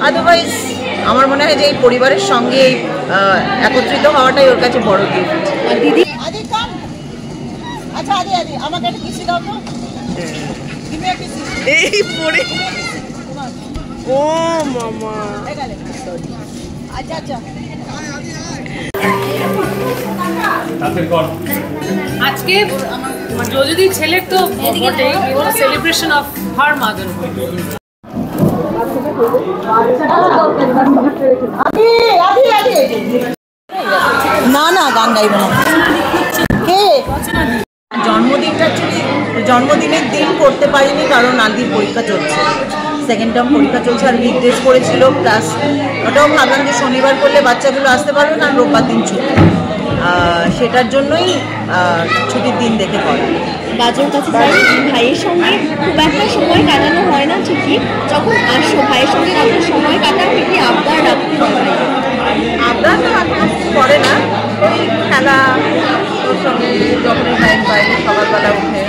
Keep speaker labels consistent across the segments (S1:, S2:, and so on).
S1: Otherwise আমার মনে হয় যে এই পরিবারের সঙ্গে একত্রিত হওয়াটাই ওর কাছে বড় গিফট। দিদি আচ্ছা আদি আমাকে একটা কিসি দাও তো। এই পড়ে ও মামা আচ্ছা আচ্ছা
S2: আজকে যোজদির ছেলের তো বটে সেলিব্রেশন অফ হার মাদারহুড।
S1: না না গান গাইব না। কে জন্মদিনটা অ্যাকচুয়ালি জন্মদিনের দিন করতে পারিনি কারণ আদির পরীক্ষা চলছে, সেকেন্ড টার্ম পরীক্ষা চলছে আর উইকডেজ পড়েছিল, প্লাস ওটাও ভাবলাম যে শনিবার করলে বাচ্চাগুলো আসতে পারবে না, রোববার দিন ছুটি, সেটার জন্যই ছুটির দিন দেখে পড়ে।
S3: বাজুর কাছে ভাইয়ের সঙ্গে খুব একটা সময় কাটানো হয় না ঠিকই, যখন আসো ভাইয়ের সঙ্গে রাখতে সময় কাটাও ঠিকই, আবদার রাখতে হয়।
S1: আবদার তো রাখতে পড়ে না, ওই খেলা ওর সঙ্গে যখন টাইম পাই সকালবেলা উঠে।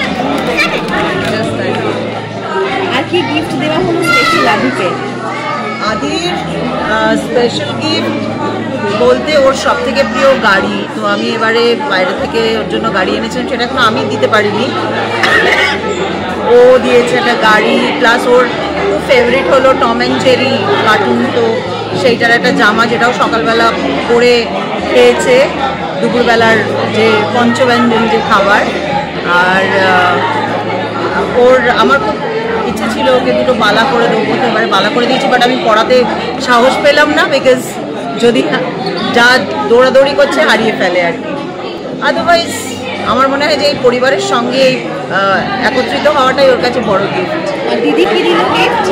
S3: আর কি গিফট দেওয়া হলো স্পেশাল আদিকে?
S1: আদির স্পেশাল গিফট বলতে ওর সব থেকে প্রিয় গাড়ি, তো আমি এবারে বাইরে থেকে ওর জন্য গাড়ি এনেছিলাম, সেটা এখন আমি দিতে পারিনি, ও দিয়েছে একটা গাড়ি, প্লাস ওর খুব ফেভারিট হলো টম অ্যান্ড জেরি কার্টুন, তো সেইটার একটা জামা যেটাও সকালবেলা পরে খেয়েছে দুপুরবেলার যে পঞ্চব্যঞ্জন যে খাবার। আর ওর আমার খুব ইচ্ছে ছিল ওকে দুটো বালা করে দেবো, তো এবারে বালা করে দিয়েছি, বাট আমি পড়াতে সাহস পেলাম না, বিকজ যদি যা দৌড়াদৌড়ি করছে হারিয়ে ফেলে আর কি। আদারওয়াইজ আমার মনে হয় যে এই পরিবারের সঙ্গে একত্রিত হওয়াটাই ওর কাছে বড় গিফট।
S3: দিদি কি দিল?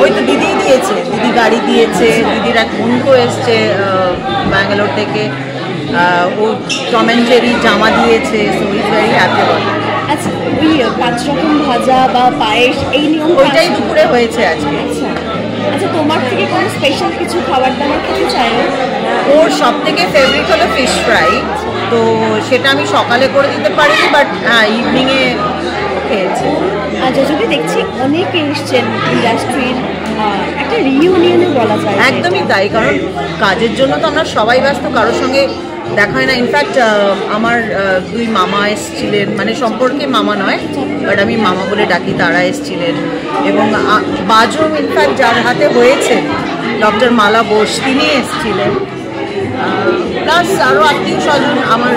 S1: ওই তো দিদিই দিয়েছে, দিদি গাড়ি দিয়েছে, দিদির এক বন্ধু এসছে ব্যাঙ্গালোর থেকে, ও টম অ্যান্ড জেরি জামা দিয়েছে, so is very happy about it.
S3: আচ্ছা, ওই 5 রকম ভাজা বা পায়েস এই নিয়ম
S1: ওইটাই দুপুরে হয়েছে আজকে।
S3: আচ্ছা আচ্ছা, তোমার থেকে কোনো স্পেশাল কিছু খাবার দাবার খেতে চাই?
S1: ওর সব থেকে ফেভারিট হলো ফিশ ফ্রাই, তো সেটা আমি সকালে করে দিতে পারিনি, বাট হ্যাঁ ইভিনিংয়ে খেয়েছি।
S3: আচ্ছা, যদি দেখছি অনেকে এসছেন ইন্ডাস্ট্রির একটা রিইউনিয়নে বলা যায়।
S1: একদমই তাই, কারণ কাজের জন্য তো আমরা সবাই ব্যস্ত, কারোর সঙ্গে দেখা হয় না। ইনফ্যাক্ট আমার 2 মামা এসছিলেন, মানে সম্পর্কে মামা নয় বাট আমি মামা বলে ডাকি, তারা এসছিলেন, এবং বাজম ইনফ্যাক্ট যার হাতে হয়েছে ডক্টর মালা বোস তিনি এসছিলেন, প্লাস আরও আত্মীয় স্বজন, আমার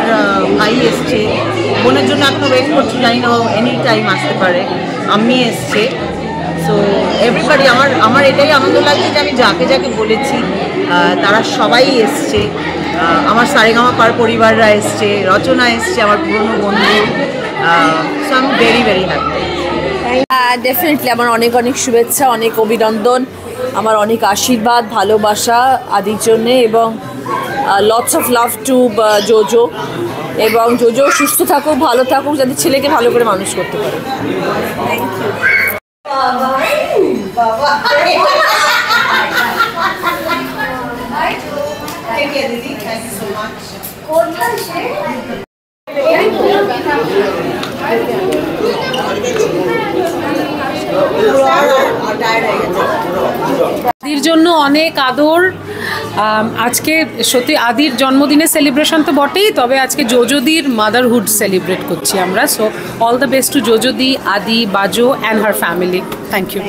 S1: ভাই এসছে, বোনের জন্য এখনও ওয়েট করছি, জানি না এনি টাইম আসতে পারে, আমি এসছে, সো এভরিবাডি। আমার এটাই আনন্দ লাগছে যে আমি যাকে যাকে বলেছি তারা সবাই এসছে, আমার সারেগামা পার পরিবাররা এসছে, রচনা এসছে, আমার পুরনো বন্ধু, so I am very very happy.
S4: Definitely আমার অনেক অনেক শুভেচ্ছা, অনেক অভিনন্দন, আমার অনেক আশীর্বাদ ভালোবাসা আদির জন্যে, এবং lots of love to JoJo, এবং জোজো সুস্থ থাকুক, ভালো থাকুক, যাতে ছেলেকে ভালো করে মানুষ করতে পারে। থ্যাংক
S2: আদির জন্য অনেক আদর। আজকে সত্যি আদির জন্মদিনের সেলিব্রেশন তো বটেই, তবে আজকে যোজদির মাদারহুড সেলিব্রেট করছি আমরা, so all the best to Yojdi, Adi, Bajo and her family. Thank you.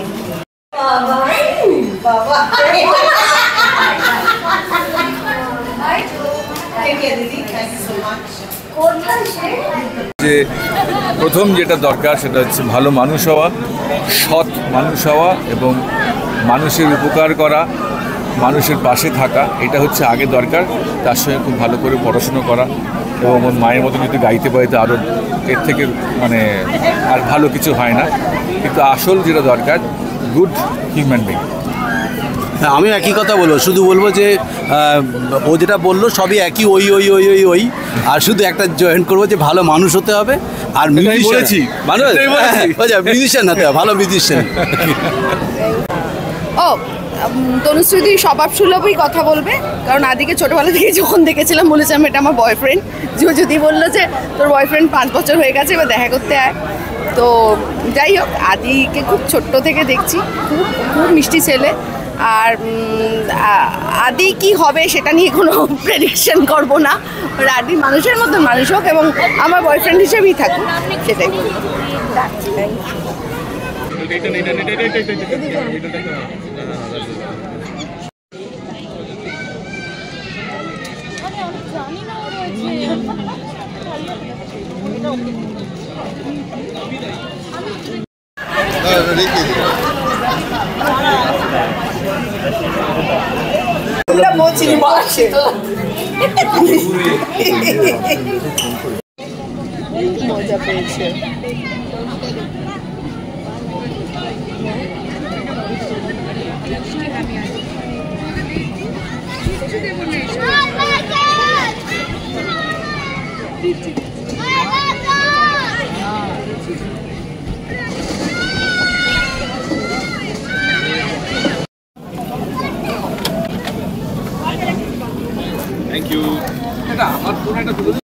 S5: যে প্রথম যেটা দরকার সেটা হচ্ছে ভালো মানুষ হওয়া, সৎ মানুষ হওয়া, এবং মানুষের উপকার করা, মানুষের পাশে থাকা, এটা হচ্ছে আগে দরকার। তার সঙ্গে খুব ভালো করে পড়াশুনো করা, এবং ওর মায়ের মতো যদি গাইতে পারে তো আরও এর থেকে মানে আর ভালো কিছু হয় না। কিন্তু আসল যেটা দরকার, গুড হিউম্যান বিং।
S6: হ্যাঁ, আমি একই কথা বলবো, শুধু বলবো যে ও যেটা বললো সবই একই, ওই ওই ওই ওই ওই আর শুধু একটা জয়েন করবো যে ভালো মানুষ হতে হবে, আর মিউজিশিয়ান হতে হবে, ভালো মিউজিশিয়ান।
S4: ও তনুশ্রী স্বভাব সুলভই কথা বলবে, কারণ আদিকে ছোটোবেলা থেকে যখন দেখেছিলাম বলেছিলাম এটা আমার বয়ফ্রেন্ড, যদি বললো যে তোর বয়ফ্রেন্ড 5 বছর হয়ে গেছে এবার দেখা করতে আয়, তো যাই হোক আদিকে খুব ছোট্ট থেকে দেখছি, খুব খুব মিষ্টি ছেলে, আর
S7: আদি কি হবে সেটা নিয়ে কোনো প্রেডিকশন করব না। আদি মানুষের মতন মানুষ হোক এবং আমার বয়ফ্রেন্ড হিসেবেই থাকুক, সেটাই। মজা পেয়েছে।
S5: Thank you.